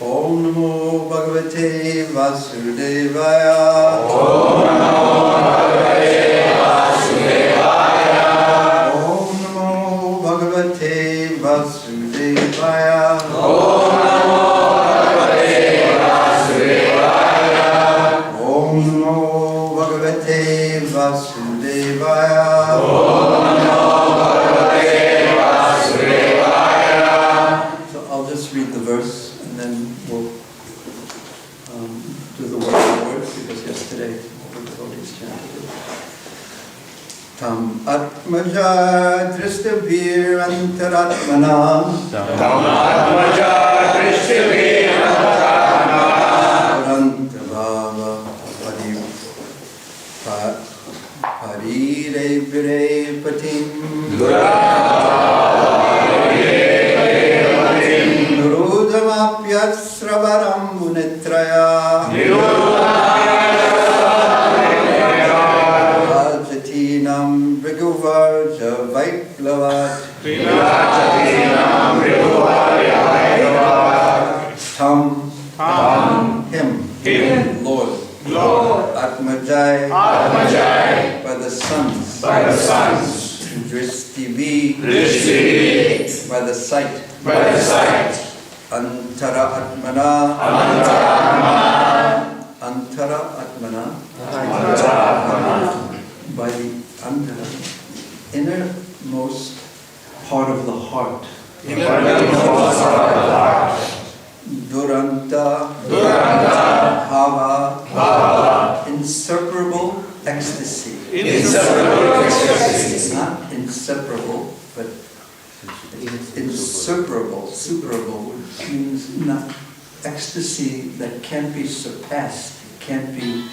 Om Namo Bhagavate Vasudevaya. Om Namo Bhagavate Vasudevaya. Om Namo Bhagavate Vasudevaya. Om Namo Bhagavate Vasudevaya. Om Namo Bhagavate Vasudevaya. Om Namo Bhagavate Vasudevaya. So I'll just read the verse and then we'll do the word for word, because yesterday the devotees chanted it. Tam Atmaja Drishtabhir Antaratmana. Tam Atmaja Drishtabhir Antaratmana. Durantavava Parire Vire Patim. Nurudamapyat Sravaram Munetraya. Rajatinam Briguvarja Vaiklavat. Tam, him, Lord, Atmajai, by the sons, Drishti, by the sight, Antara Atmana, by the Antara, innermost part of the heart. Duranta, Bhava, inseparable ecstasy. Not inseparable, but insuperable. Superable means not ecstasy that can't be surpassed, can't be.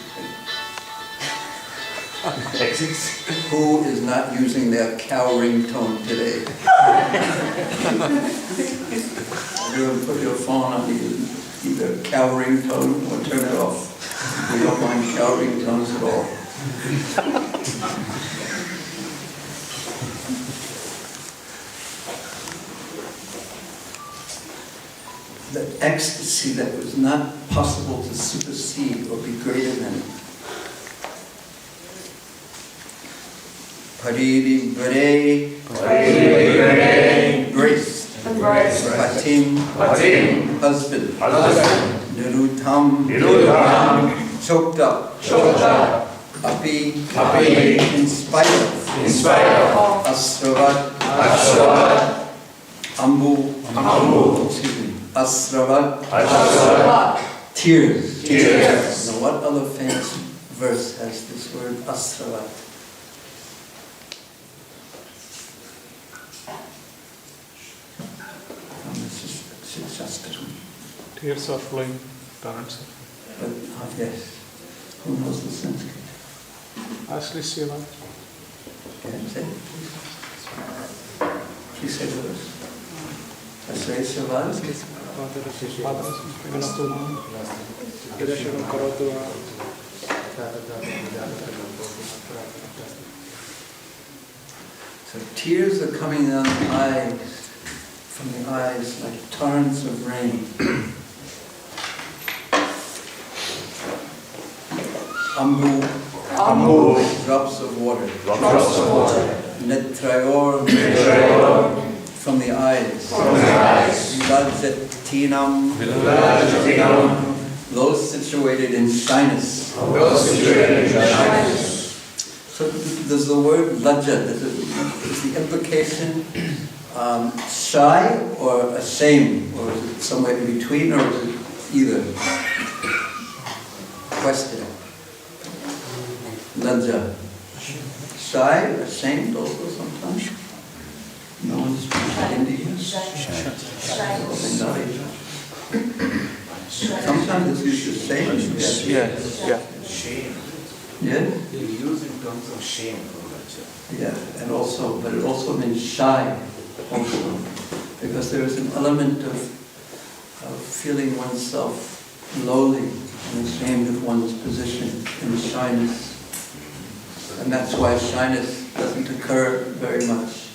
Who is not using their cowering tone today? Everyone put your phone on either cowering tone or turn it off. We don't mind cowering tones at all. The ecstasy that was not possible to supersede or be greater than. Pariri Vare, embraced. Patim, husband. Nirutam, choked up. Api, in spite of. Asravat, Ambu, Asravat, tears. Now what other famous verse has this word Asravat? Tears are flowing torrents. But, yes. Who knows the Sanskrit? Ashley Shiva. Can you say it? Please say the verse. Ashley Shiva. So tears are coming down the eyes, from the eyes like torrents of rain. Ambu, drops of water. Netrayor, from the eyes. Vilajatinam, those situated in shyness. So does the word laja, is the implication shy or ashamed, or is it somewhere in between, or is it either? Question. Laja. Shy, ashamed also sometimes? No one speaks Hindi. Sometimes it's used as shame. Shame. Yeah? They use in terms of shame for laja. Yeah, and also, but it also means shy, also, because there is an element of feeling oneself lowly and ashamed of one's position in shyness. And that's why shyness doesn't occur very much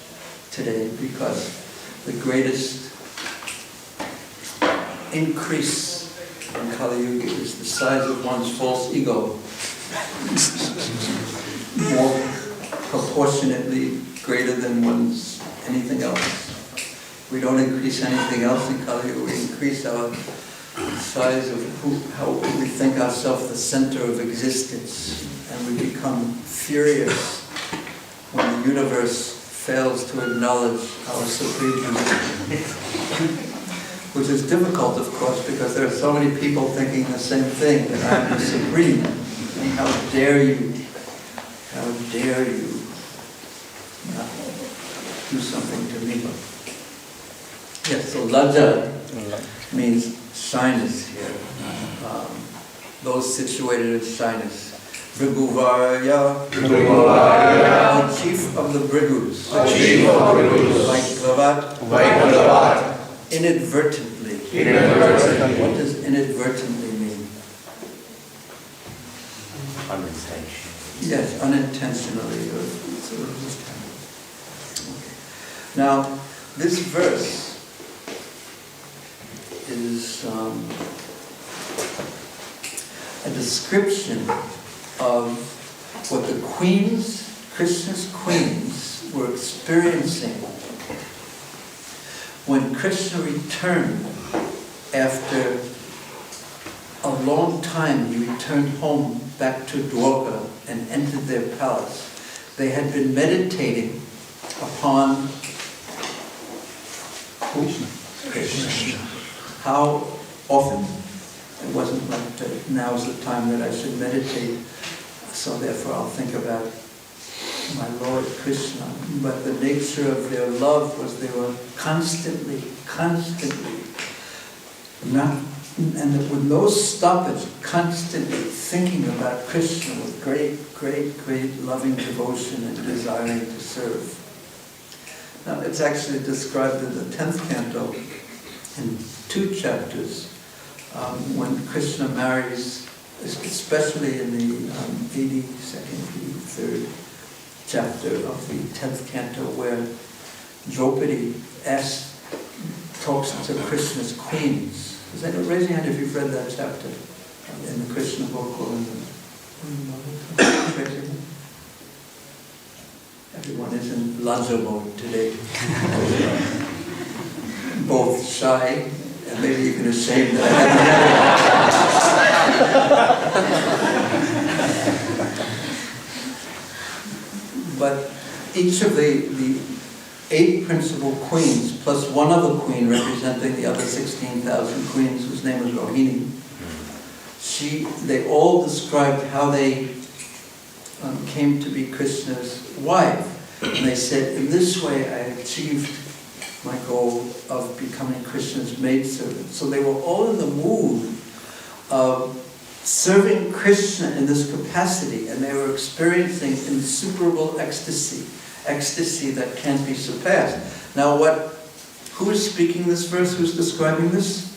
today, because the greatest increase in Kali Yuga is the size of one's false ego, more proportionately greater than one's anything else. We don't increase anything else in Kali Yuga, we increase our size of how we think ourselves the center of existence, and we become furious when the universe fails to acknowledge our supreme position. Which is difficult, of course, because there are so many people thinking the same thing, that I'm the supreme. And how dare you not do something to me. Yes, so Lajja means shyness here. Those situated in shyness. Bhrigu-varya, the chief of the Bhrigus. Vaiklavat, inadvertently. What does inadvertently mean? Unintentional. Yes, unintentionally. Okay. Now, this verse is a description of what the queens, Krishna's queens, were experiencing when Krishna returned after a long time. He returned home back to Dwarka and entered their palace. They had been meditating upon Krishna. How often? It wasn't like now's the time that I should meditate, so therefore I'll think about my Lord Krishna. But the nature of their love was they were constantly, and with no stoppage, constantly thinking about Krishna with great loving devotion and desiring to serve. Now it's actually described in the 10th canto in 2 chapters, when Krishna marries, especially in the 82nd, 83rd chapter of the 10th canto, where Draupadi talks to Krishna's queens. Does anyone raise your hand if you've read that chapter in the Krishna book or in the... Everyone is in Lajja mode today. Both shy and maybe even ashamed that I haven't. But each of the 8 principal queens, plus one other queen representing the other 16,000 queens, whose name was Rohini, they all described how they came to be Krishna's wife. And they said, in this way I achieved my goal of becoming Krishna's maidservant. So they were all in the mood of serving Krishna in this capacity, and they were experiencing insuperable ecstasy that can't be surpassed. Now who is speaking this verse? Who's describing this?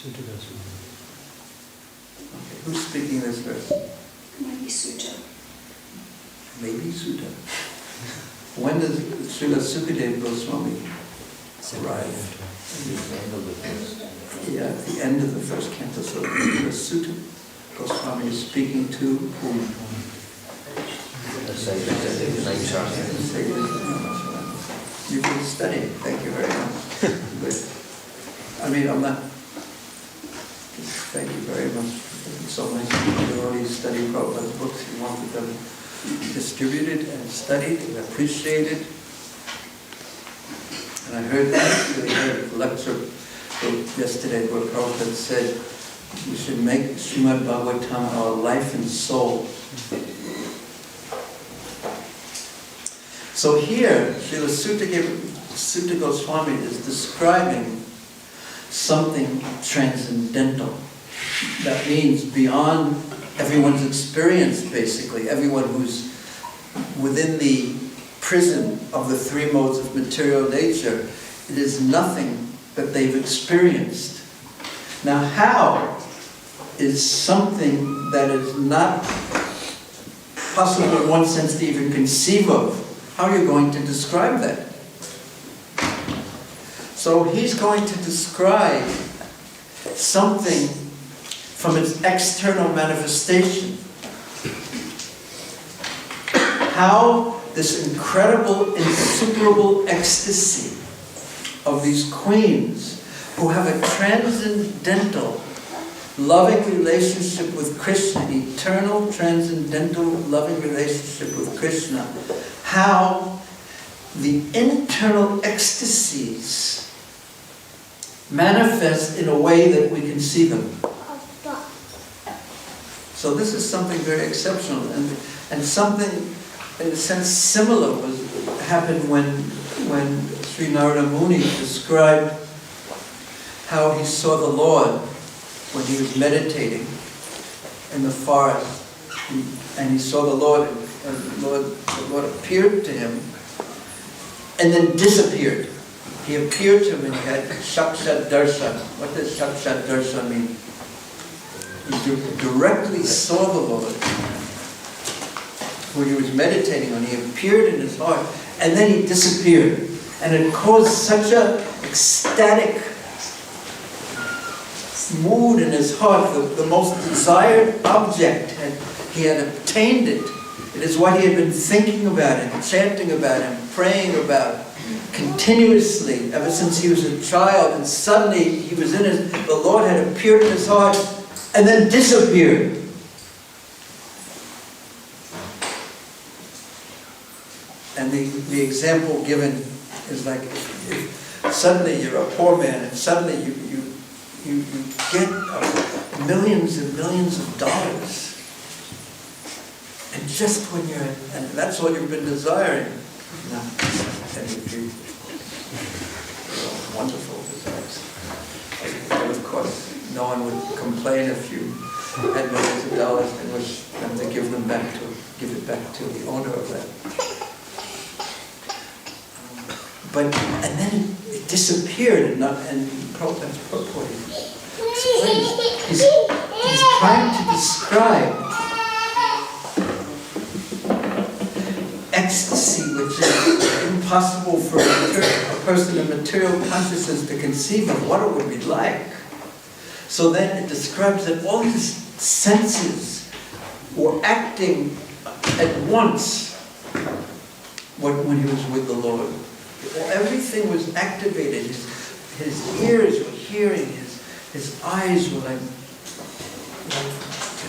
Okay, who's speaking this verse? Maybe Sutta. Maybe Sutta. When does Srila Sukadeva Goswami arrive? Yeah, at the end of the first canto. So the Sutta Goswami is speaking to whom? You've been studying. Thank you very much. Good. I mean, I'm not... Thank you very much. It's so nice to already study Prabhupada's books. He wanted them distributed and studied and appreciated. And I heard a lecture yesterday where Prabhupada said we should make Srimad Bhagavatam our life and soul. So here, Srila Sutta Goswami is describing something transcendental. That means beyond everyone's experience, basically. Everyone who's within the prison of the 3 modes of material nature, it is nothing that they've experienced. Now, how is something that is not possible in one sense to even conceive of, how are you going to describe that? So he's going to describe something from its external manifestation. How this incredible, insuperable ecstasy of these queens who have a transcendental, loving relationship with Krishna, an eternal, transcendental, loving relationship with Krishna, how the internal ecstasies manifest in a way that we can see them. So this is something very exceptional, and something, in a sense, similar happened when Sri Narada Muni described how he saw the Lord when he was meditating in the forest, and he saw the Lord, and the Lord appeared to him and then disappeared. He appeared to him and he had Sakshat Darshan. What does Sakshat Darshan mean? He directly saw the Lord when he was meditating on. He appeared in his heart and then he disappeared. And it caused such an ecstatic mood in his heart. The most desired object, he had obtained it. It is what he had been thinking about and chanting about and praying about continuously ever since he was a child. And suddenly he was the Lord had appeared in his heart and then disappeared. And the example given is like if suddenly you're a poor man and suddenly you get millions and millions of dollars. And just when and that's what you've been desiring. No, and wonderful desires. And of course, no one would complain if you had millions of dollars and wish them to give it back to the owner of that. And then it disappeared, and Prabhupada's purport is he's trying to describe ecstasy, which is impossible for a person in material consciousness to conceive of what it would be like. So then it describes that all his senses were acting at once when he was with the Lord. Everything was activated. His ears were hearing, his eyes were like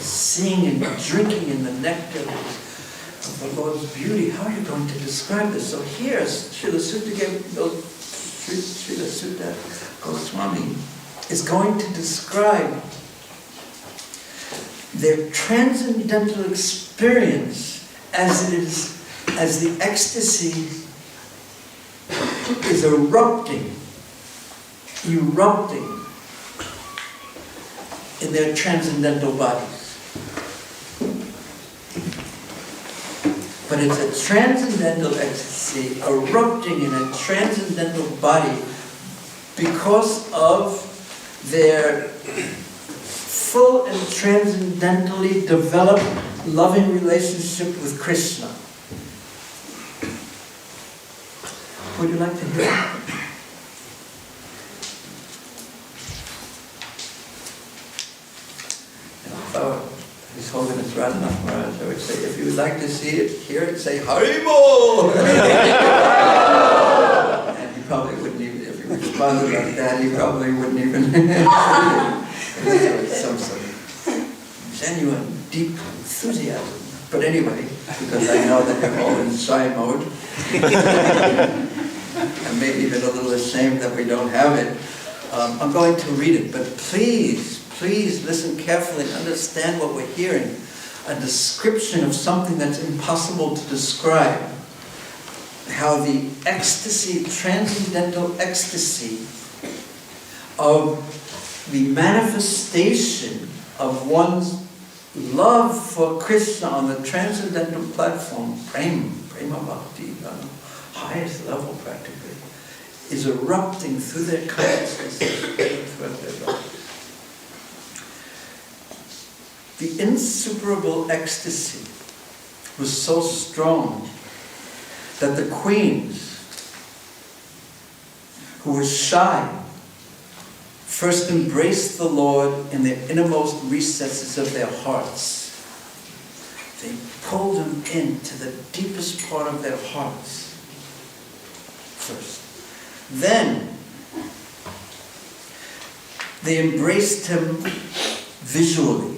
seeing and drinking in the nectar of the Lord's beauty. How are you going to describe this? So here, Srila Sutta Goswami is going to describe their transcendental experience as the ecstasy is erupting in their transcendental bodies. But it's a transcendental ecstasy erupting in a transcendental body because of their full and transcendentally developed loving relationship with Krishna. Would you like to hear it? His Holiness Radhanath Maharaj, I would say, if you would like to see it, hear it, say Haribol! And he probably wouldn't even, if he responded like that, he probably wouldn't even. Some sort of genuine, deep enthusiasm. But anyway, because I know that you're all in shy mode, and maybe even a little ashamed that we don't have it, I'm going to read it, but please listen carefully and understand what we're hearing. A description of something that's impossible to describe. How the ecstasy, transcendental ecstasy of the manifestation of one's love for Krishna on the transcendental platform, prema bhakti, on the highest level practically, is erupting through their consciousness. The insuperable ecstasy was so strong that the queens who were shy, first embraced the Lord in the innermost recesses of their hearts. They pulled him into the deepest part of their hearts first. Then they embraced him visually.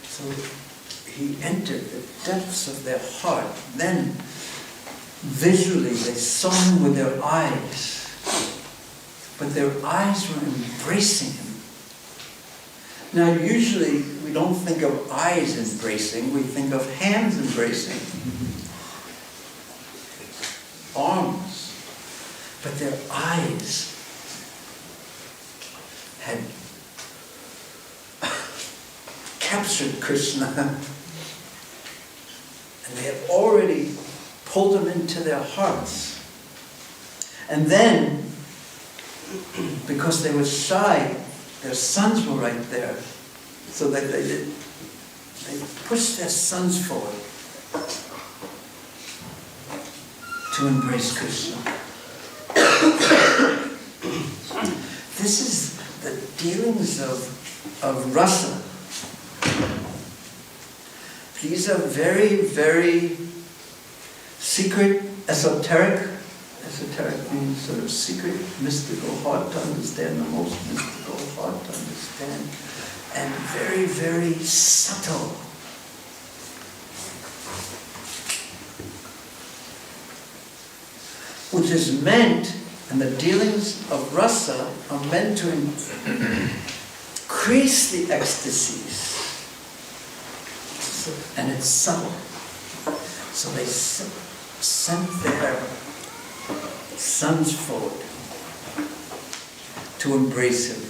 So he entered the depths of their heart. Then visually they saw him with their eyes. But their eyes were embracing him. Now usually we don't think of eyes embracing, we think of hands embracing. Arms. But their eyes had captured Krishna, and they had already pulled him into their hearts. And then, because they were shy, their sons were right there, so that they pushed their sons forward to embrace Krishna. This is the dealings of rasa. These are very, very secret, esoteric. Esoteric means sort of secret, mystical, hard to understand, the most mystical, hard to understand, and very, very subtle. Which is meant, and the dealings of rasa are meant to increase the ecstasies. And it's subtle. So they sent their sons forward to embrace him,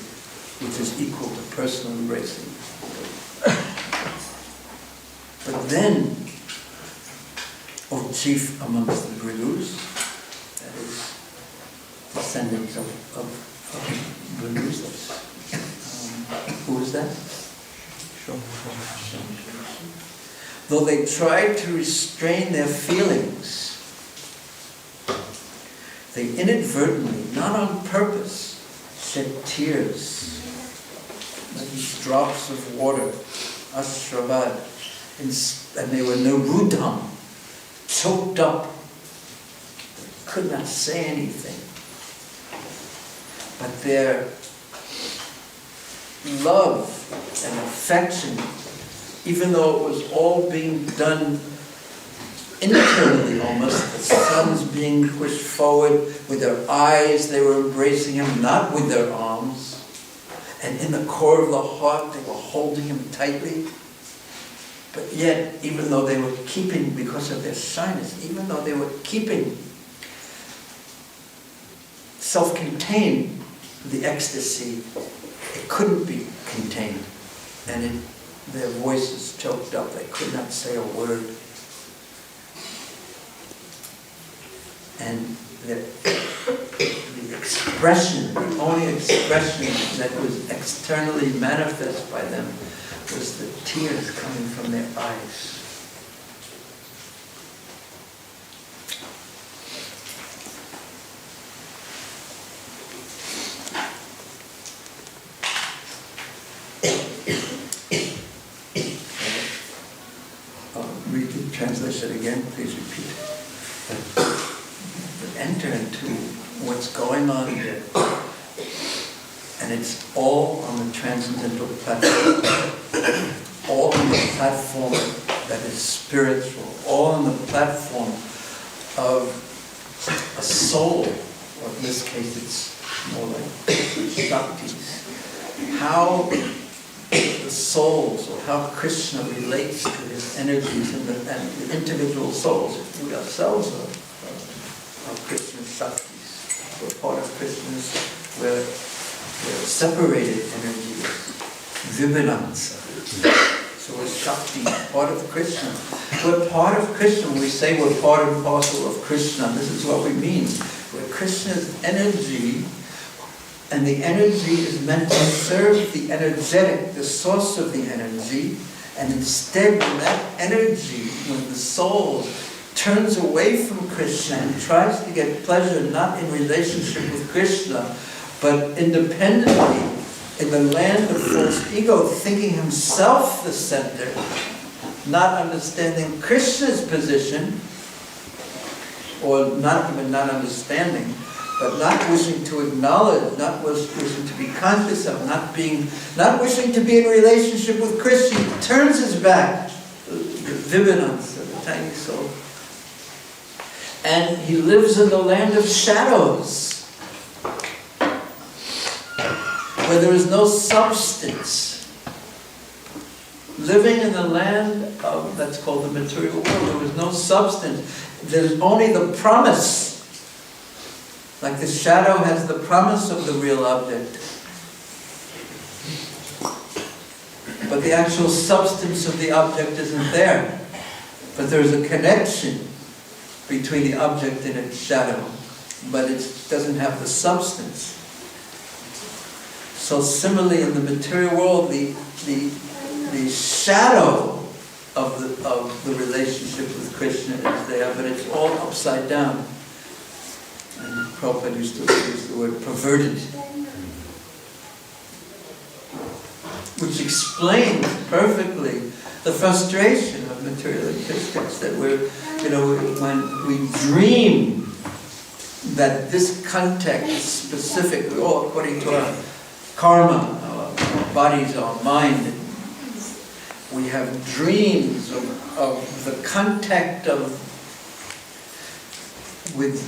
which is equal to personal embracing. But then, O chief amongst the Bridus, that is descendants of Bridus, who is that? Though they tried to restrain their feelings, they inadvertently, not on purpose, shed tears, like these drops of water, ashravad, and they were nirudham, choked up, could not say anything. But their love and affection, even though it was all being done internally almost, the sons being pushed forward with their eyes, they were embracing him, not with their arms. And in the core of the heart, they were holding him tightly. But yet, even though they were keeping, because of their shyness, even though they were keeping self-contained, the ecstasy, it couldn't be contained. And their voices choked up, they could not say a word. And the expression, the only expression that was externally manifest by them was the tears coming from their eyes. Read the translation again, please repeat. Enter into what's going on here. And it's all on the transcendental platform. All on the platform that is spiritual. All on the platform of a soul. Or in this case it's more like Shaktis. How the souls, or how Krishna relates to his energies and the individual souls. We ourselves are Krishna's Shaktis. We're part of Krishna's, we're separated energies. Vibhalansa. So we're Shakti, part of Krishna. We're part of Krishna. When we say we're part and parcel of Krishna, this is what we mean. We're Krishna's energy, and the energy is meant to serve the energetic, the source of the energy, and instead when that energy, when the soul turns away from Krishna and tries to get pleasure not in relationship with Krishna, but independently in the land of false ego, thinking himself the center, not understanding Krishna's position, or not even not understanding, but not wishing to acknowledge, not wishing to be conscious of, not wishing to be in relationship with Krishna, he turns his back, the Vibhanans, the tiny soul, and he lives in the land of shadows, where there is no substance. Living in the land of, that's called the material world, there is no substance. There's only the promise. Like the shadow has the promise of the real object. But the actual substance of the object isn't there. But there's a connection between the object and its shadow. But it doesn't have the substance. So similarly in the material world, the shadow of the relationship with Krishna is there, but it's all upside down. And Prabhupada used to use the word perverted, which explains perfectly the frustration of materialistic, that when we dream that this context is specific, we're all according to our karma, our bodies, our mind. We have dreams of the contact with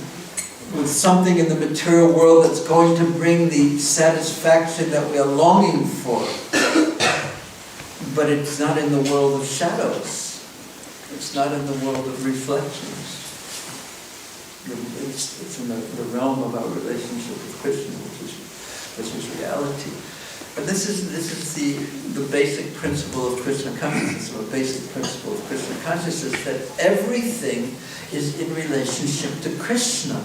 something in the material world that's going to bring the satisfaction that we are longing for. But it's not in the world of shadows. It's not in the world of reflections. It's in the realm of our relationship with Krishna, which is reality. But this is the basic principle of Krishna consciousness, or basic principle of Krishna consciousness, that everything is in relationship to Krishna,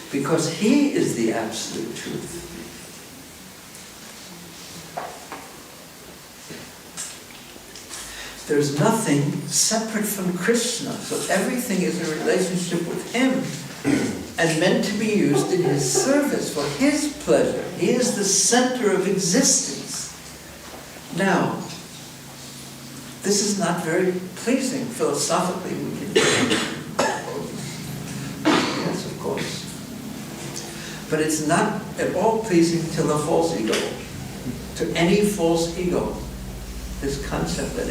because he is the absolute truth. There's nothing separate from Krishna, so everything is in relationship with him, and meant to be used in his service, for his pleasure. He is the center of existence. Now, this is not very pleasing philosophically. We can yes, of course. But it's not at all pleasing to the false ego, to any false ego. This concept that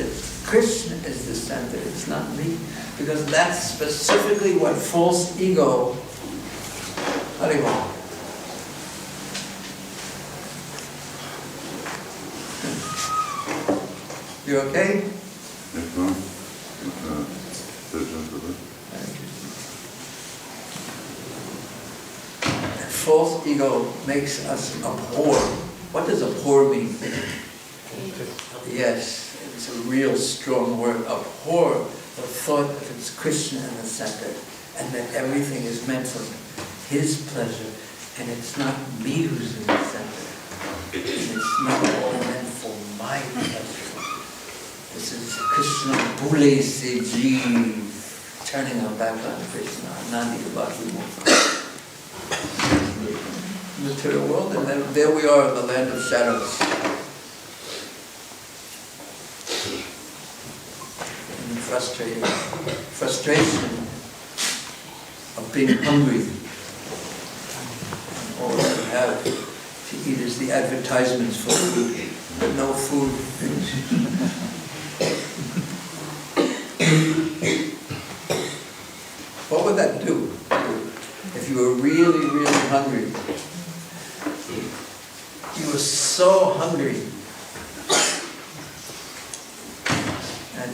Krishna is the center, it's not me. Because that's specifically what false ego. Haribol. You okay? Yes, ma'am. False ego makes us abhor. What does abhor mean? Yes, it's a real strong word. Abhor the thought that it's Krishna in the center, and that everything is meant for his pleasure, and it's not me who's in the center. And it's not all meant for my pleasure. This is Krishna Bhule Se Jeev, turning our back on Krishna, Nandi Bhakti Mukha. Material world, and then there we are in the land of shadows. And frustration of being hungry. All that we have to eat is the advertisements for food, but no food. What would that do if you were really, really hungry? You were so hungry, and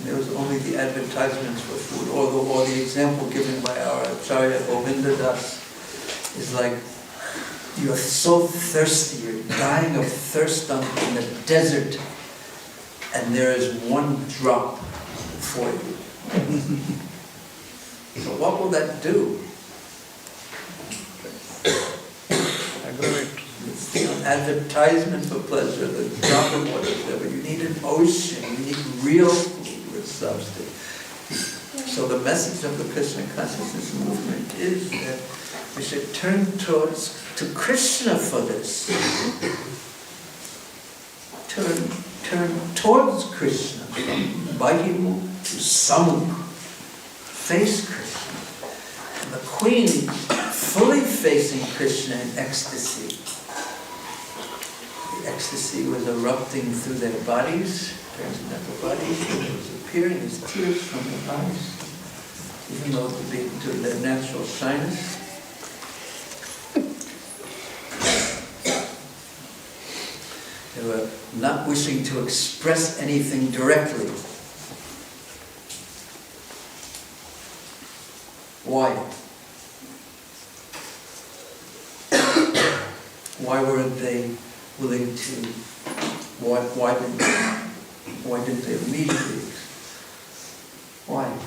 there was only the advertisements for food, or the example given by our Acharya Govinda Das is like, you're so thirsty, you're dying of thirst in the desert, and there is one drop for you. So what will that do? It's the advertisement for pleasure, the drop of water, but you need an ocean, you need real food with substance. So the message of the Krishna consciousness movement is that we should turn to Krishna for this. Turn towards Krishna, from Bahimu to Samukh. Face Krishna. And the queen fully facing Krishna in ecstasy. The ecstasy was erupting through their bodies, transcendental bodies, and it was appearing as tears from their eyes, even though it would be to their natural shyness. They were not wishing to express anything directly. Why? Why weren't they willing to? Why didn't they immediately? Why?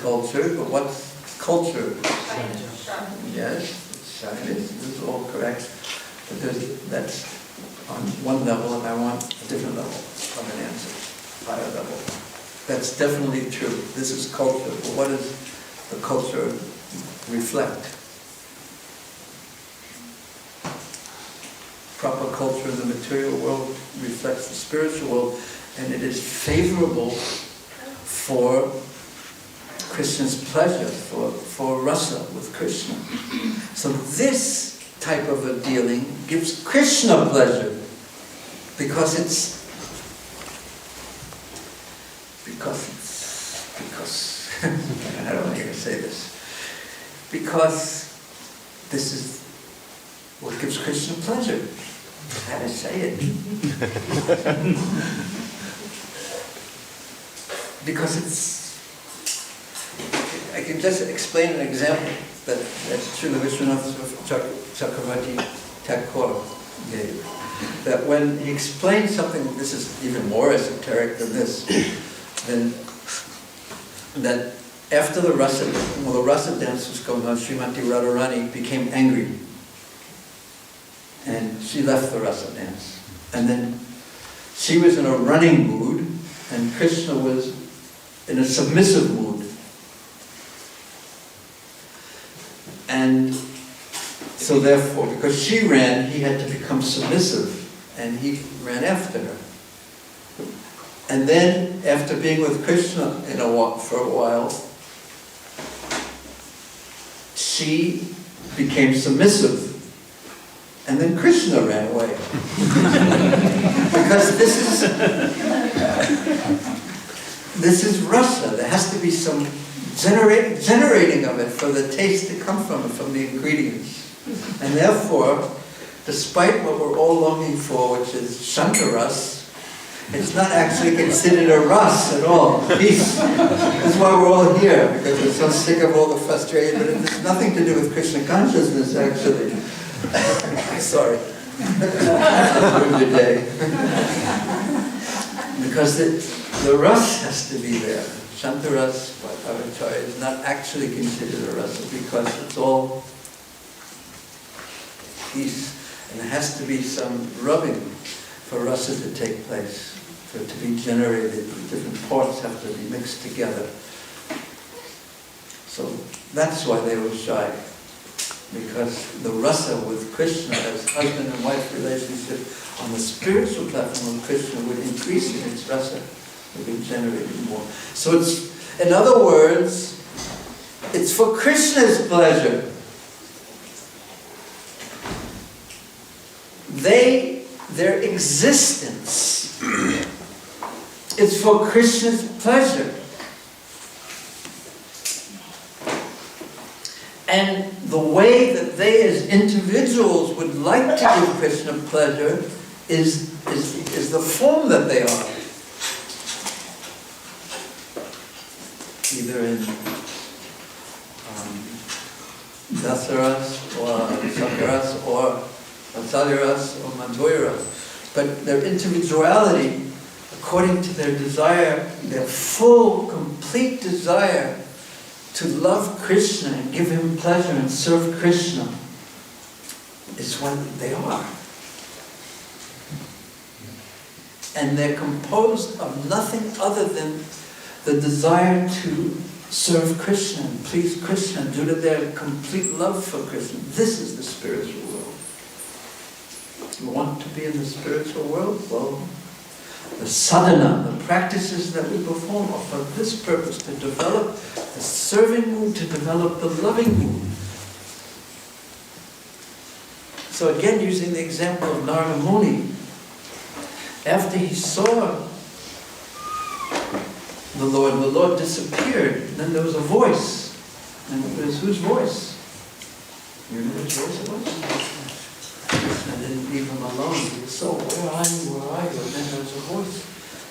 Culture, but what's culture? Yes, shyness. This is all correct. But that's on one level, and I want a different level of an answer, higher level. That's definitely true. This is culture. But what does the culture reflect? Proper culture in the material world reflects the spiritual world, and it is favorable for Krishna's pleasure, for rasa with Krishna. So this type of a dealing gives Krishna pleasure because I don't know how to say this. Because this is what gives Krishna pleasure. How to say it? Because I can just explain an example that Srila Vishwanath Chakravarti Thakur gave. That when he explained something, this is even more esoteric than this, then that after the rasa dance was going on, Srimati Radharani became angry. And she left the rasa dance. And then she was in a running mood, and Krishna was in a submissive mood. And so therefore, because she ran, he had to become submissive, and he ran after her. And then, after being with Krishna for a while, she became submissive. And then Krishna ran away. Because this is rasa. There has to be some generating of it for the taste to come from the ingredients. And therefore, despite what we're all longing for, which is shantaras, it's not actually considered a ras at all. Peace. That's why we're all here, because we're so sick of all the frustration. But it has nothing to do with Krishna consciousness, actually. Sorry. Ruined your day. Because the ras has to be there. Shantaras, by Avacharya, is not actually considered a rasa because it's all peace. And there has to be some rubbing for rasa to take place, for it to be generated. Different parts have to be mixed together. So that's why they were shy. Because the rasa with Krishna as husband and wife relationship on the spiritual platform of Krishna would increase in its rasa, would be generated more. So it's, in other words, it's for Krishna's pleasure. Their existence is for Krishna's pleasure. And the way that they as individuals would like to give Krishna pleasure is the form that they are. Either in Dasaras or Sakaras or Vatsalyaras or Madhuryaras. But their individuality, according to their desire, their full, complete desire to love Krishna and give him pleasure and serve Krishna, is what they are. And they're composed of nothing other than the desire to serve Krishna and please Krishna due to their complete love for Krishna. This is the spiritual world. You want to be in the spiritual world? Well, the sadhana, the practices that we perform are for this purpose, to develop the serving mood, to develop the loving mood. So again, using the example of Narada Muni, after he saw the Lord disappeared, and then there was a voice. And it was whose voice? You know whose voice it was? Krishna didn't leave him alone. He was so, where are you, where are you? And then there was a voice.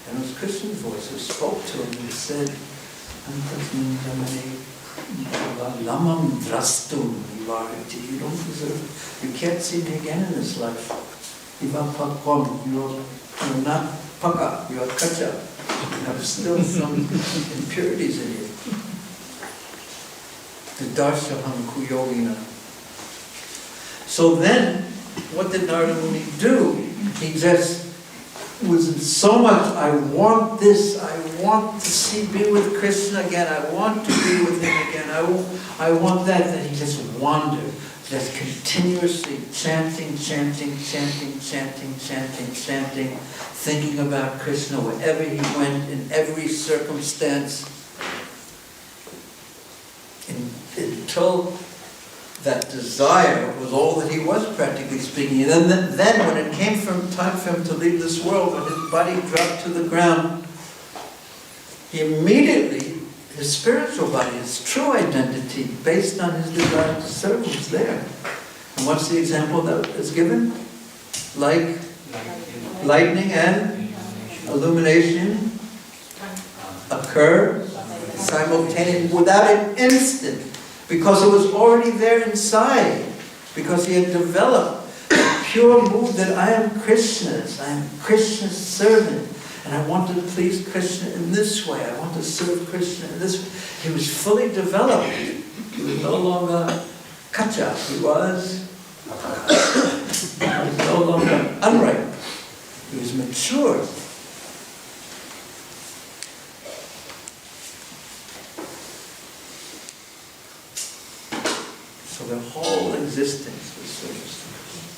And it was Krishna's voice who spoke to him and said, Antasmin Jamani Lamam Drastum Ivarati. You don't deserve it. You can't see me again in this life. Ivapakom, you're not paka, you're kacha. You have still some impurities in you. The darshaham kuyogina. So then, what did Narada Muni do? He just was in so much, I want this, I want to be with Krishna again, I want to be with him again, I want that he just wandered, just continuously chanting, thinking about Krishna wherever he went, in every circumstance, until that desire was all that he was, practically speaking. And then when it came time for him to leave this world, when his body dropped to the ground, he immediately, his spiritual body, his true identity, based on his desire to serve, was there. And what's the example that is given? Like lightning and illumination occur simultaneously, without an instant. Because it was already there inside. Because he had developed a pure mood that I am Krishna's. I am Krishna's servant. And I want to please Krishna in this way. I want to serve Krishna in this way. He was fully developed. He was no longer kacha. He was no longer unripe. He was mature. So their whole existence was service to Krishna.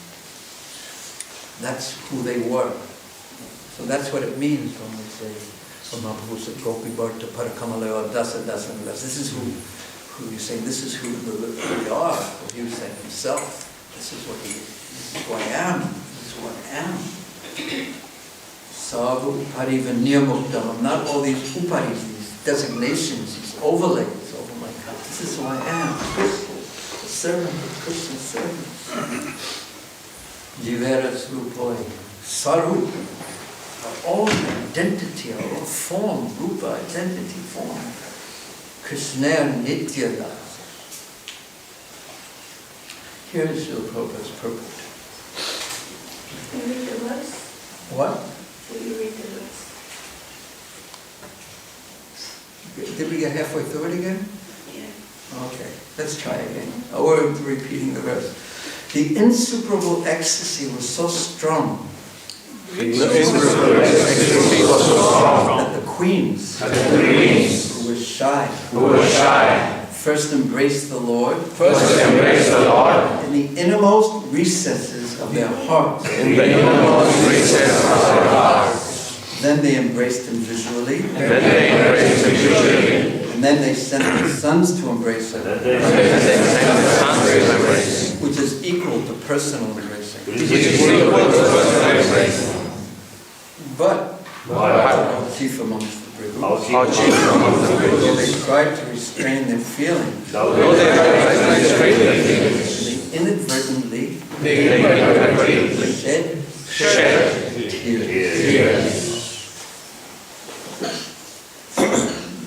That's who they were. So that's what it means when we say, this is who you say, this is who we are. Well, he was saying himself, this is who I am. This is who I am. Savu Upari, not all these uparis, these designations, these overlays over my God. This is who I am. Krishna, the servant of Krishna's servant. Jiveras Rupoi, Sarup, our own identity, our own form, Rupa, identity, form. Krishna Nityada. Here is Srila Prabhupada's purport. Can you read the verse? What? Will you read the verse? Did we get halfway through it again? Yeah. Okay, let's try again. We're repeating the verse. The insuperable ecstasy was so strong that the queens who were shy first embraced the Lord in the innermost recesses of their hearts. Then they embraced him visually. And then they sent their sons to embrace him. Which is equal to personal embracing. But our chief amongst the Prabhu, they tried to restrain their feelings. They inadvertently shed tears.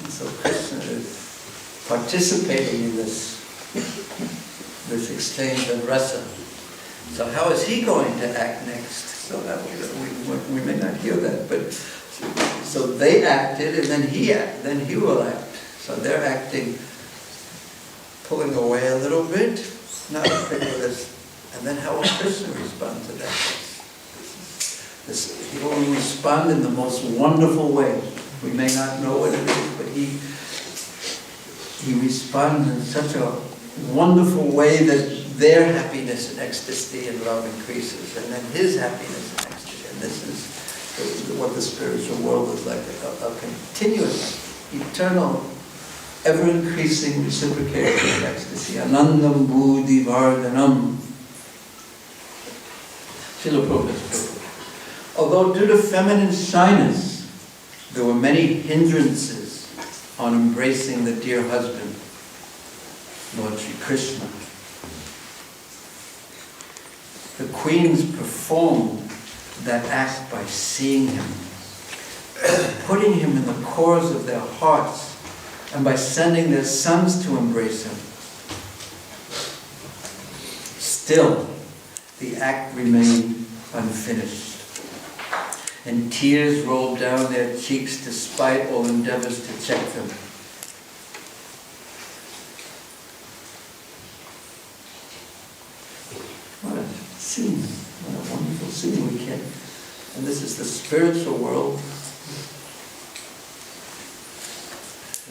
So Krishna is participating in this exchange of rasa. So how is he going to act next? So that we may not hear that, but so they acted, and then he will act. So they're acting, pulling away a little bit, not this, and then how will Krishna respond to that? He will respond in the most wonderful way. We may not know what it is, but he responds in such a wonderful way that their happiness and ecstasy and love increases, and then his happiness and ecstasy. And this is what the spiritual world is like, a continuous, eternal, ever-increasing reciprocation of ecstasy. Anandam buddhi vardhanam. Srila Prabhupada. Although due to feminine shyness, there were many hindrances on embracing the dear husband, Lord Sri Krishna. The queens performed that act by seeing him, putting him in the cores of their hearts, and by sending their sons to embrace him. Still, the act remained unfinished, and tears rolled down their cheeks despite all endeavors to check them. What a scene, what a wonderful scene we can. And this is the spiritual world.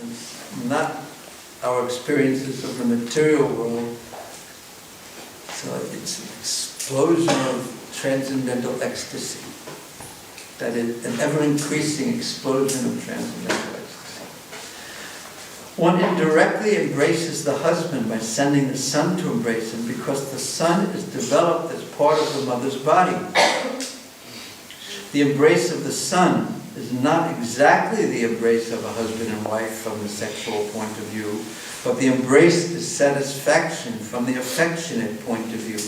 It's not our experiences of the material world. So it's an explosion of transcendental ecstasy. That is an ever-increasing explosion of transcendental ecstasy. One indirectly embraces the husband by sending the son to embrace him because the son is developed as part of the mother's body. The embrace of the son is not exactly the embrace of a husband and wife from the sexual point of view, but the embrace is satisfaction from the affectionate point of view.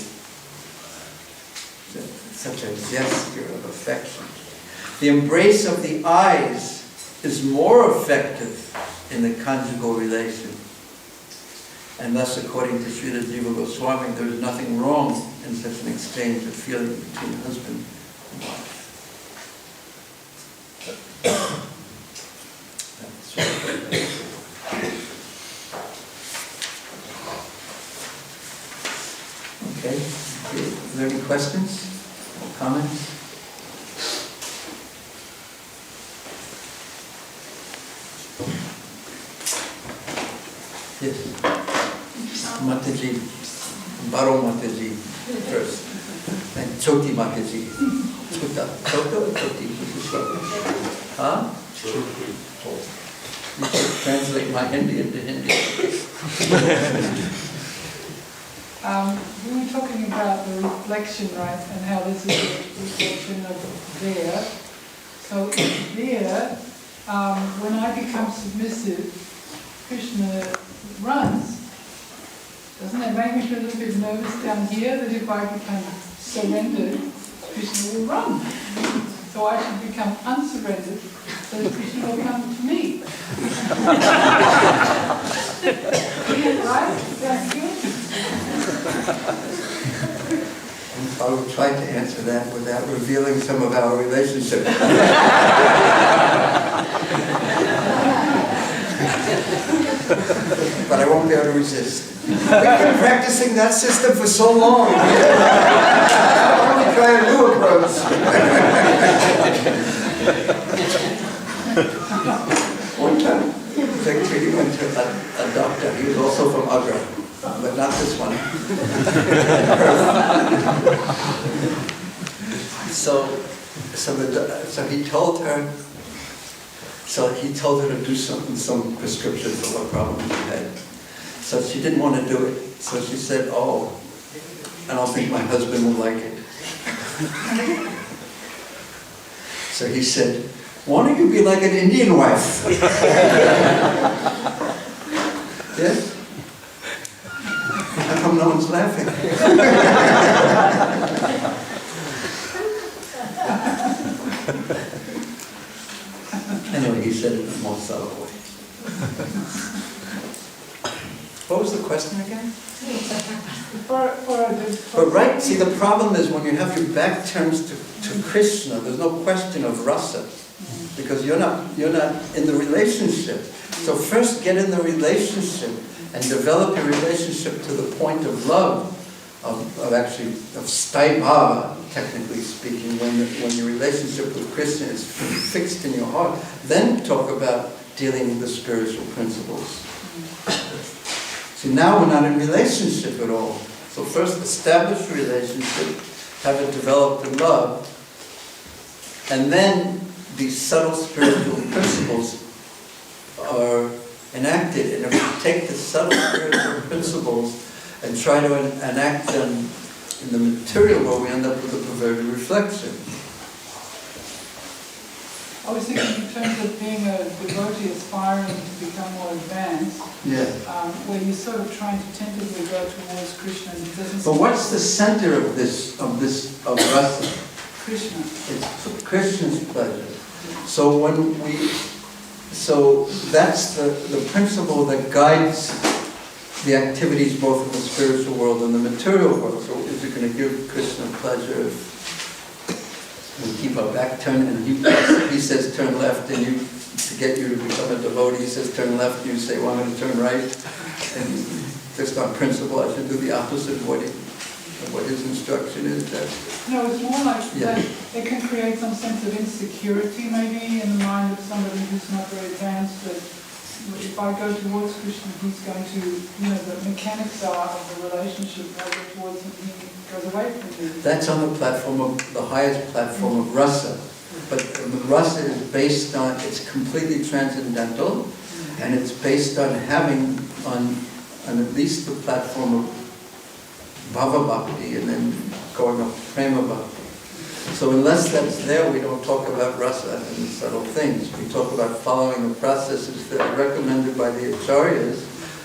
Such a gesture of affection. The embrace of the eyes is more effective in the conjugal relation. And thus, according to Srila Jiva Goswami, there is nothing wrong in such an exchange of feeling between husband and wife. That's right. Okay. Are there any questions or comments? Yes. Mataji, Baro Mataji first, and Choti Mataji. Chota or Choti? Huh? Choti. You should translate my Hindi into Hindi. We were talking about the reflection, right, and how this is a reflection of there. So there, when I become submissive, Krishna runs. Doesn't that make me feel a little bit nervous down here that if I become surrendered, Krishna will run? So I should become unsurrendered so that Krishna will come to me. Right? That's good. I will try to answer that without revealing some of our relationship. But I won't be able to resist. We've been practicing that system for so long. Why don't we try a new approach? One time, Jagtridi went to a doctor. He was also from Agra, but not this one. So he told her. So he told her to do some prescription for what problem she had. So she didn't want to do it. So she said, "Oh, I don't think my husband will like it." So he said, "Why don't you be like an Indian wife?" Yes? How come no one's laughing? Anyway, he said it in a more subtle way. What was the question again? But right, see, the problem is when you have your back turns to Krishna, there's no question of rasa, because you're not in the relationship. So first get in the relationship and develop your relationship to the point of love, of staibhava, technically speaking, when your relationship with Krishna is fixed in your heart. Then talk about dealing with the spiritual principles. See, now we're not in relationship at all. So first establish a relationship, have it developed in love, and then these subtle spiritual principles are enacted. And if we take the subtle spiritual principles and try to enact them in the material world, we end up with a perverted reflection. I was thinking in terms of being a devotee aspiring to become more advanced, Yeah. where you're sort of trying to tentatively go towards Krishna and it doesn't But what's the center of rasa? Krishna. It's Krishna's pleasure. So that's the principle that guides the activities both in the spiritual world and the material world. So is it going to give Krishna pleasure if we keep our back turned and he says turn left, and to get you to become a devotee, he says turn left, and you say, well, I'm going to turn right. And just on principle, I should do the opposite of what his instruction is. No, it's more like Yeah. that it can create some sense of insecurity maybe in the mind of somebody who's not very advanced, that if I go towards Krishna, he's going to, the mechanics are of the relationship, if I go towards him, he goes away from me. That's on the platform of the highest platform of rasa. But the rasa is based on, it's completely transcendental, and it's based on having on at least the platform of bhava bhakti, and then going up to prema bhakti. So unless that's there, we don't talk about rasa and subtle things. We talk about following the processes that are recommended by the acharyas,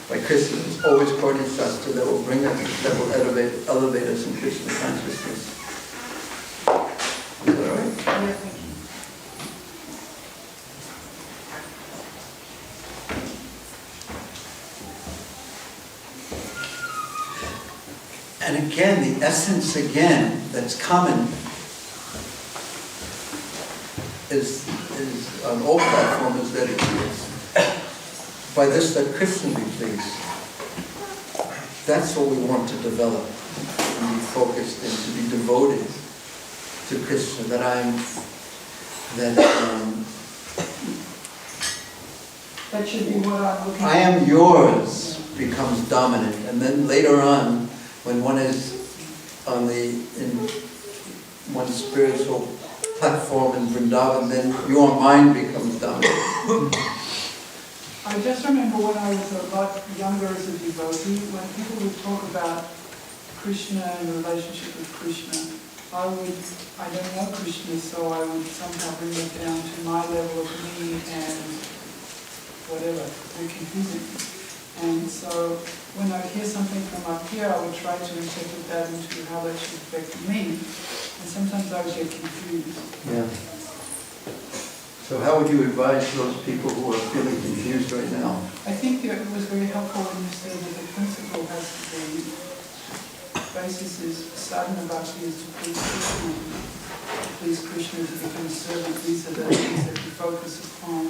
by Krishna. It's always quoting Shastra that will elevate us in Krishna consciousness. Is that all right? Yeah, thank you. And again, the essence that's common is on all platforms is that it's by this that Krishna be pleased. That's what we want to develop and be focused and to be devoted to Krishna. That should be what I'm looking I am yours becomes dominant, and then later on, when one is in one's spiritual platform in Vrindavan, then your mind becomes dominant. I just remember when I was a lot younger as a devotee, when people would talk about Krishna and the relationship with Krishna, I don't know Krishna, so I would somehow bring it down to my level of me and whatever, very confusing. And so when I hear something from up here, I would try to interpret that into how that should affect me. And sometimes I would get confused. Yeah. So how would you advise those people who are feeling confused right now? I think that it was very helpful when you said that the principle has to be, the basis is sadhana bhakti is to please Krishna. To please Krishna, to become a servant. These are the things that you focus upon.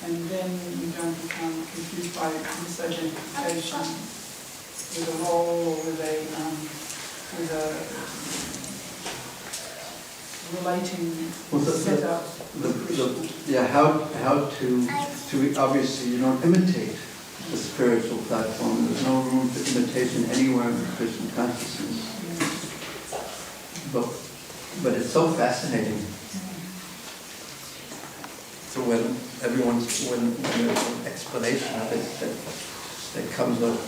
And then you don't become confused by misidentification with a role or with a relating setup with Krishna. How to obviously you don't imitate the spiritual platform. There's no room for imitation anywhere in the Krishna consciousness. But it's so fascinating. So when there's an explanation of it that comes up.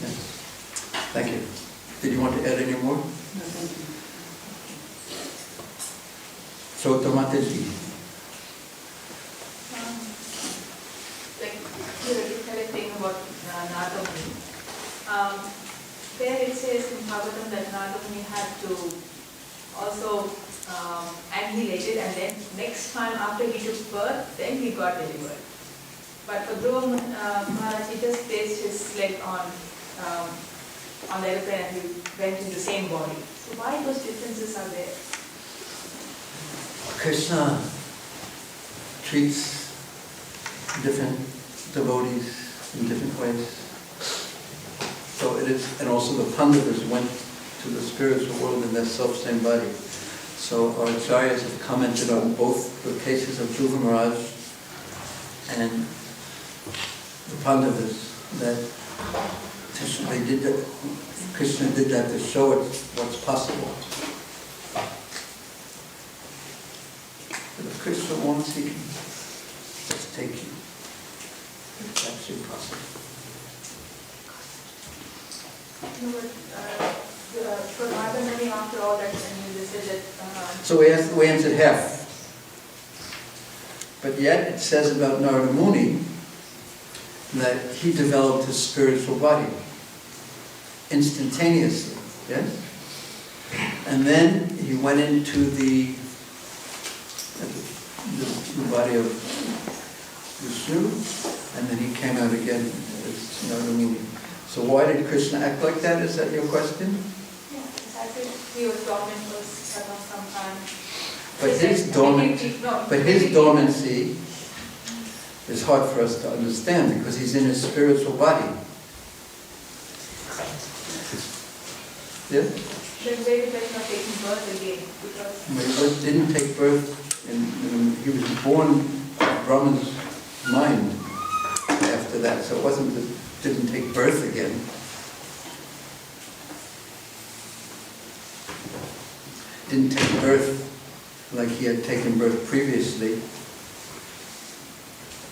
Yes. Thank you. Did you want to add any more? No, thank you. So Mataji. Like collecting about Nadamuni. There it says in Bhagavatam that Nadamuni had to also annihilated, and then next time after he took birth, then he got delivered. But for Dhruva Maharaj, he just placed his leg on the airplane and he went in the same body. So why those differences are there? Krishna treats different devotees in different ways. So it is, and also the Pandavas went to the spiritual world in their self-same body. So our acharyas have commented on both the cases of Dhruva Maharaj and the Pandavas, that Krishna did that to show us what's possible. But if Krishna wants, he can just take you. It's actually possible. No, but, for Madhavani, after all that, and you said that, So we answered half. But yet it says about Narada Muni that he developed his spiritual body instantaneously, yes? And then he went into the body of Vishnu, and then he came out again as Narada Muni. So why did Krishna act like that? Is that your question? yeah, I think he was dormant for some time. But his dormancy is hard for us to understand because he's in his spiritual body. Yeah? Then where did Krishna take birth again? Because He didn't take birth, he was born in Brahma's mind after that, so it wasn't that didn't take birth again. Didn't take birth like he had taken birth previously,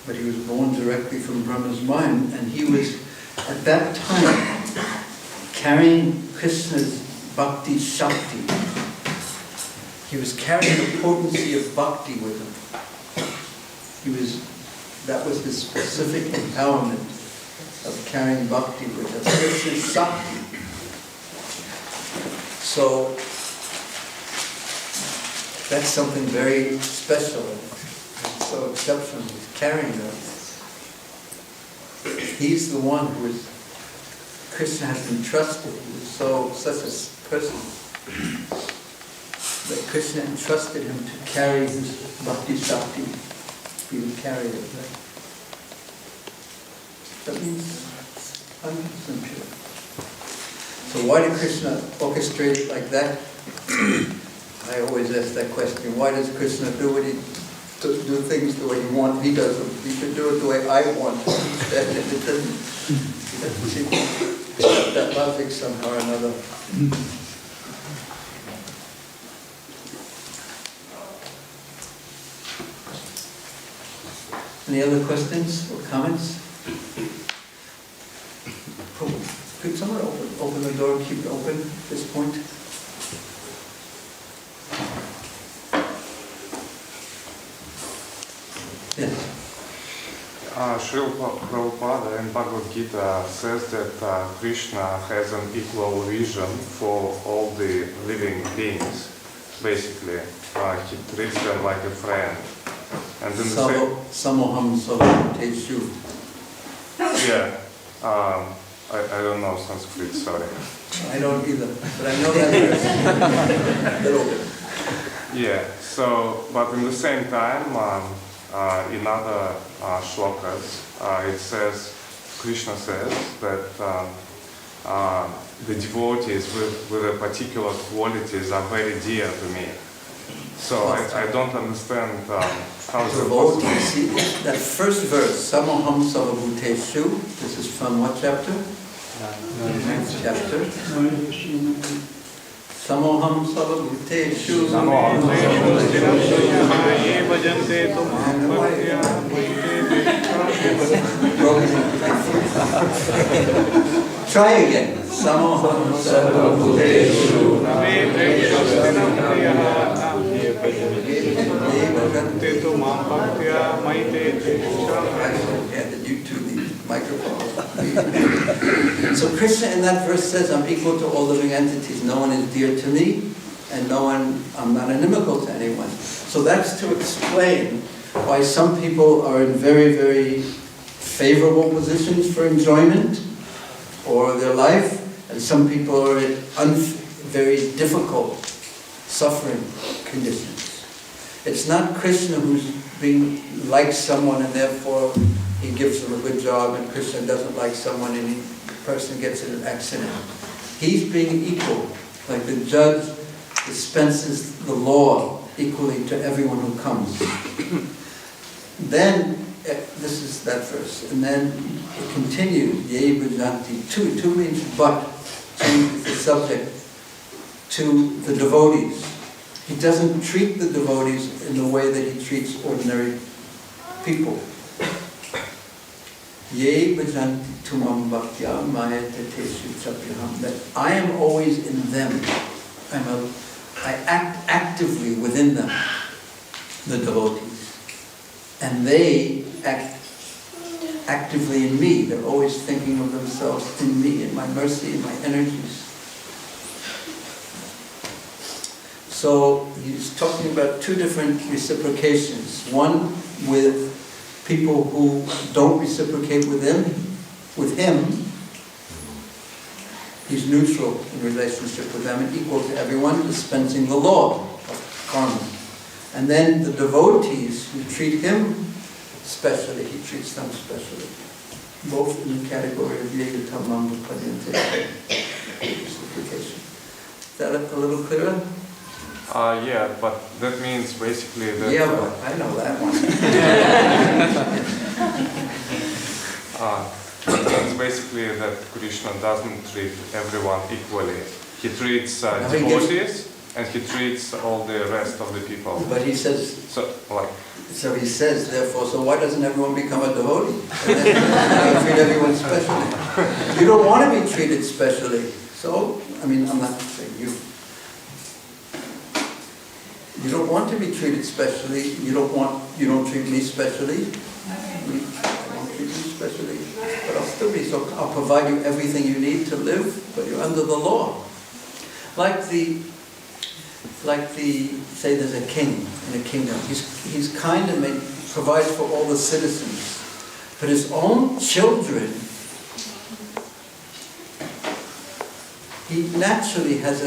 but he was born directly from Brahma's mind, and he was at that time carrying Krishna's bhakti shakti. He was carrying the potency of bhakti with him. That was his specific empowerment of carrying bhakti with him. Krishna's shakti. So that's something very special and so exceptional. He's carrying that. He's the one who is, Krishna has been trusted. He was such a person that Krishna entrusted him to carry his bhakti shakti. He would carry it. Right? That means 100% pure. So why did Krishna orchestrate it like that? I always ask that question. Why does Krishna do things the way he wants? He doesn't. He should do it the way I want. It doesn't seem to accept that logic somehow or another. Any other questions or comments? Could someone open the door and keep it open at this point? Yes. Srila Prabhupada in Bhagavad Gita says that Krishna has an equal vision for all the living beings. Basically, he treats them like a friend. And in Samoham Savabhuteshu. Yeah, I don't know Sanskrit, sorry. I don't either, but I know that verse. A little bit. Yeah, so, but in the same time, in other shlokas, it says, Krishna says that the devotees with a particular qualities are very dear to me. So I don't understand how is it possible. See, that first verse, Samoham Savabhuteshu, this is from what chapter? Ninth chapter. Samoham Savabhuteshu. Try again. Samoham Savabhuteshu. You to the microphone. So Krishna in that verse says, I'm equal to all living entities. No one is dear to me, and I'm not inimical to anyone. So that's to explain why some people are in very, very favorable positions for enjoyment or their life, and some people are in very difficult suffering conditions. It's not Krishna who's likes someone and therefore he gives them a good job, and Krishna doesn't like someone and the person gets in an accident. He's being equal, like the judge dispenses the law equally to everyone who comes. Then, this is that verse, and then it continues, Ye Bhujanti, tu means but, changes the subject to the devotees. He doesn't treat the devotees in the way that he treats ordinary people. Ye bhajanti tumam bhaktya mayate sapyaham. That I am always in them. I act actively within them, the devotees. And they act actively in me. They're always thinking of themselves in me, in my mercy, in my energies. So he's talking about two different reciprocations. One with people who don't reciprocate with him. He's neutral in relationship with them and equal to everyone, dispensing the law of karma. And then the devotees who treat him specially, he treats them specially. Both in the category of yeyatamam padyante, reciprocation. Is that a little clearer? Yeah, but that means basically that... Yeah, but I know that one. That means basically that Krishna doesn't treat everyone equally. He treats devotees and he treats all the rest of the people. But he says, So he says, therefore, so why doesn't everyone become a devotee? And then treat everyone specially. You don't want to be treated specially. So, I'm not saying you. You don't want to be treated specially. You don't treat me specially. I don't treat you specially. But I'll still be, so I'll provide you everything you need to live, but you're under the law. Like the, say there's a king in a kingdom. He's kind and provides for all the citizens. But his own children, he naturally has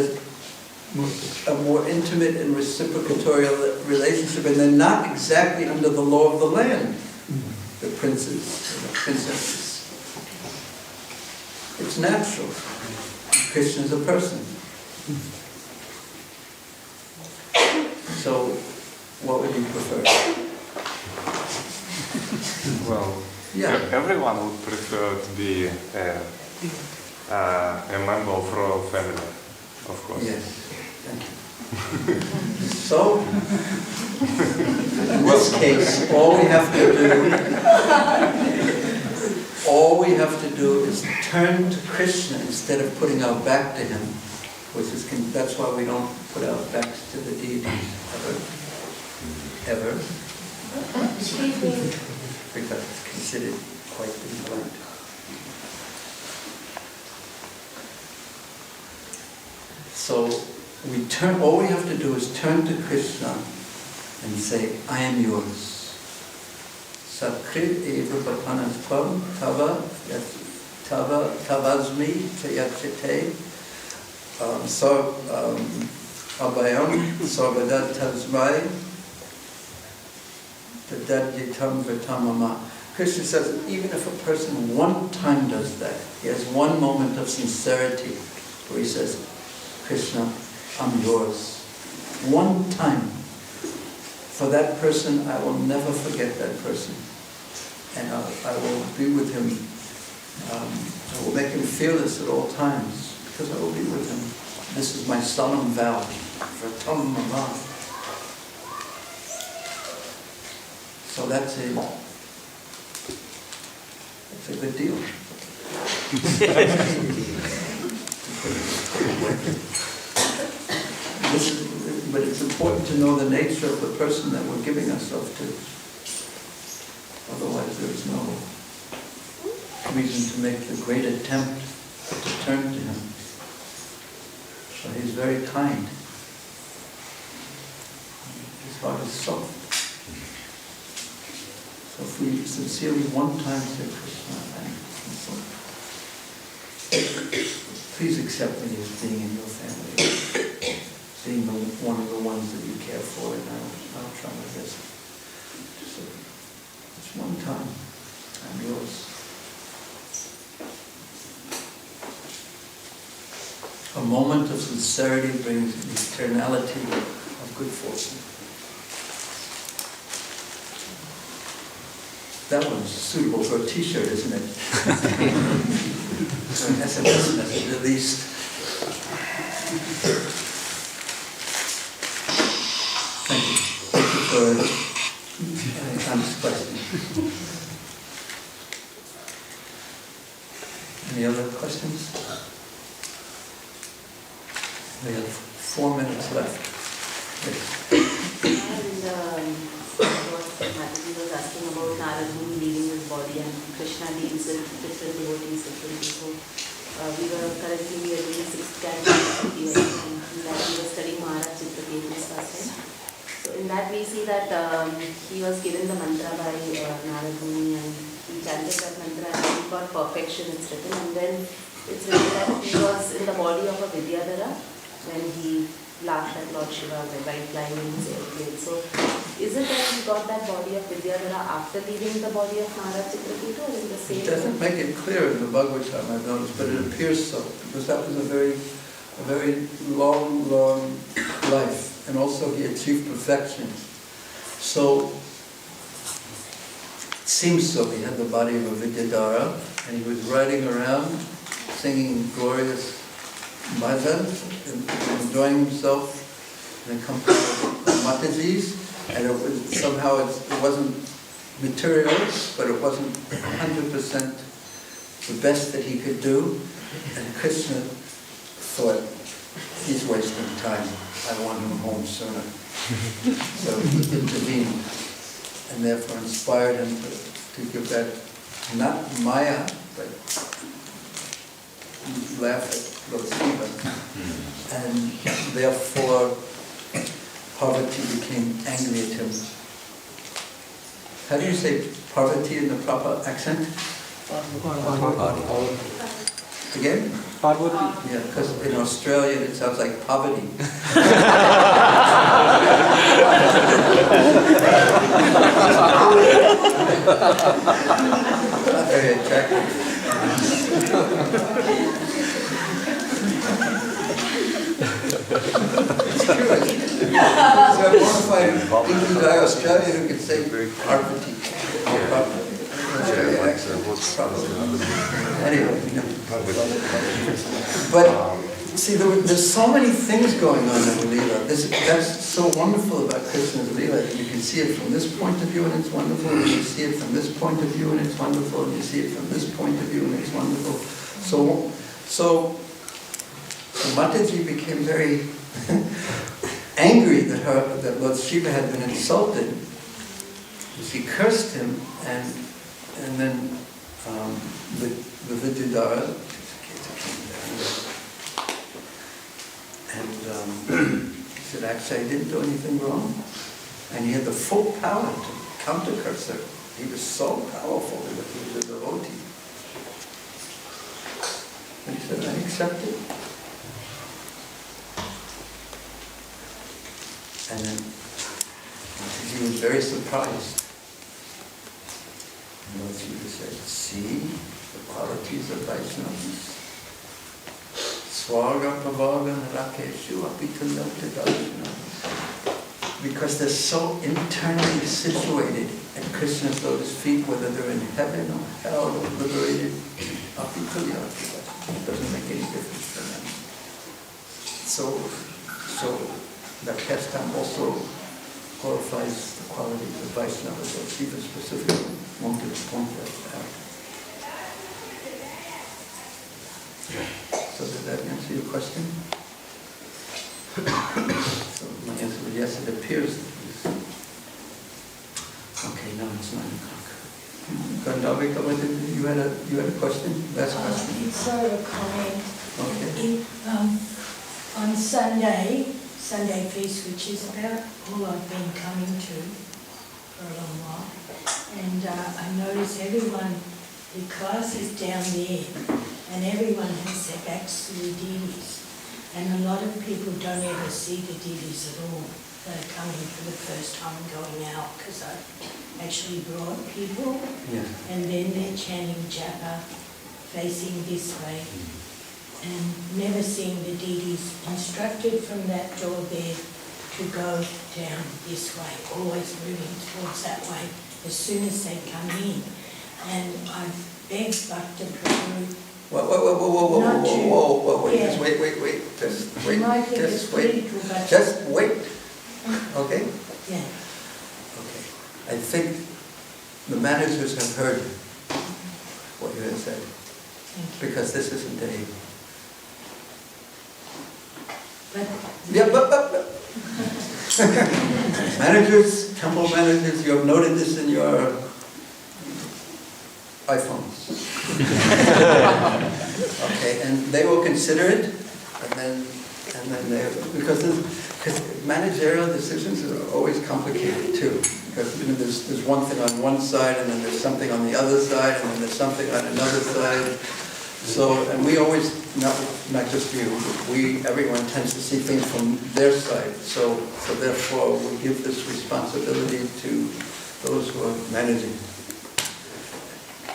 a more intimate and reciprocatorial relationship, and they're not exactly under the law of the land, the princes and the princesses. It's natural. Krishna is a person. So, what would you prefer? Well, Yeah. everyone would prefer to be a member of royal family, of course. Yes. Thank you. So, in this case, all we have to do is turn to Krishna instead of putting our back to him, that's why we don't put our backs to the deities ever, because it's considered quite impolite. So all we have to do is turn to Krishna and say, I am yours. Sakrit eva papanastvam tavasmi chayachite abhayam sarvada tasmai tadadyitam vitamama. Krishna says, even if a person one time does that, he has one moment of sincerity where he says, Krishna, I'm yours. One time. For that person, I will never forget that person. And I will be with him. I will make him feel this at all times, because I will be with him. This is my solemn vow. Vratam mama. So that's a good deal. But it's important to know the nature of the person that we're giving ourselves to. Otherwise, there is no reason to make the great attempt to turn to him. So he's very kind. His heart is soft. So if we sincerely one time say, Krishna, please accept me as being in your family. Being one of the ones that you care for, and I'll try my best. Just one time, I'm yours. moment of sincerity brings an eternality of good fortune. That one's suitable for a t-shirt, isn't it? Or an SMS message at least. Thank you. Thank you for any honest question. Any other questions? We have 4 minutes left. Yes. What Mataji was asking about Narada Muni leaving his body and Krishna deals with different devotees differently. So we are doing 6th canto and that we were studying Maharaj Chitraketu's last time. So in that we see that he was given the mantra by Narada Muni and he chanted that mantra and he got perfection, it's written. And then it's written that he was in the body of a Vidyadhara when he laughed at Lord Shiva by flying in his airplane. So is it that he got that body of Vidyadhara after leaving the body of Maharaj Chitraketu or in the same? It doesn't make it clear in the Bhagavatam, I've noticed, but it appears so, because that was a very long life, and also he achieved perfection. So, it seems so, he had the body of a Vidyadhara, and he was riding around, singing glorious bhajans, and enjoying himself in the company of Mataji's, and somehow it wasn't material, but it wasn't 100% the best that he could do, and Krishna thought, he's wasting time, I want him home sooner. So he intervened, and therefore inspired him to give that, not Maya, but laugh at Lord Shiva. And therefore Parvati became angry at him. How do you say Parvati in the proper accent? Again? Parvati. Yeah, because in Australian it sounds like poverty. Not very attractive. It's true, isn't it? So I want to find English guy Australian who can say Parvati. Anyway, but see, there's so many things going on in the Leela. That's so wonderful about Krishna's Leela. You can see it from this point of view and it's wonderful, and you see it from this point of view and it's wonderful, and you see it from this point of view and it's wonderful. So Mataji became very angry that Lord Shiva had been insulted. She cursed him, and then the Vidyadhara he said, actually I didn't do anything wrong. And he had the full power to counter curse her. He was so powerful that he was a devotee. And he said, I accept it. And then he was very surprised. And Lord Shiva said, see the qualities of Vaishnavas. Swaga pavaga narakeshu apitulyamte darshana. Because they're so internally situated at Krishna's lotus feet, whether they're in heaven or hell or liberated, apitulyamte. It doesn't make any difference for them. So that pastime also glorifies the qualities of Vaishnavas, or Shiva specifically wanted to point that out. So did that answer your question? So my answer was yes, it appears that he's... Okay, no, it's 9 o'clock. Gandhavika, you had a question? Last question? It's sort of a comment. Okay. On Sunday feast, which is about all I've been coming to for a long while, and I notice everyone, the class is down there, and everyone has their backs to the deities, and a lot of people don't ever see the deities at all. They're coming for the first time going out, because I actually brought people, Yeah. and then they're chanting japa facing this way. and never seeing the deities instructed from that door there to go down this way, always moving towards that way as soon as they come in. And I've begged Bhakta Prabhu. Whoa, Yeah. just wait, just wait, You might think just it's wait, political, but just wait, okay? yeah. Okay, I think the managers have heard what you have said, Thank you. because this isn't a... But Yeah, but. Managers, temple managers, you have noted this in your iPhones. Okay, and they will consider it, and then they, because managerial decisions are always complicated too. Because there's one thing on one side, and then there's something on the other side, and then there's something on another side. So, and we always, not just you, everyone tends to see things from their side. So therefore, we give this responsibility to those who are managing.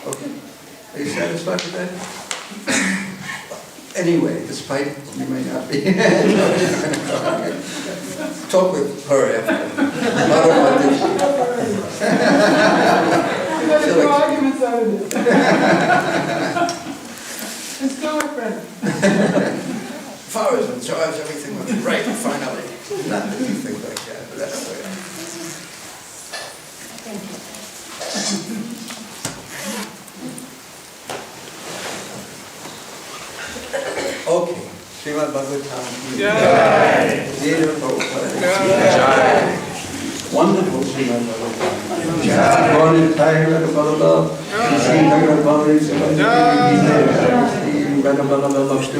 Okay, are you satisfied with that? Anyway, despite you may not be. Talk with her after. Not about this. There's no arguments out of this. It's still a friend. If I was in charge, everything would be right finally. Not that you think like that, but that's the way. thank you. Okay, Srimad Bhagavatam. Jai. Dear Prabhupada. Jai. Wonderful Srimad Bhagavatam. Born in Thailand, Bhagavatam. Sri Bhagavad Bhagavatam. Jai. Sri Bhagavad Bhagavatam.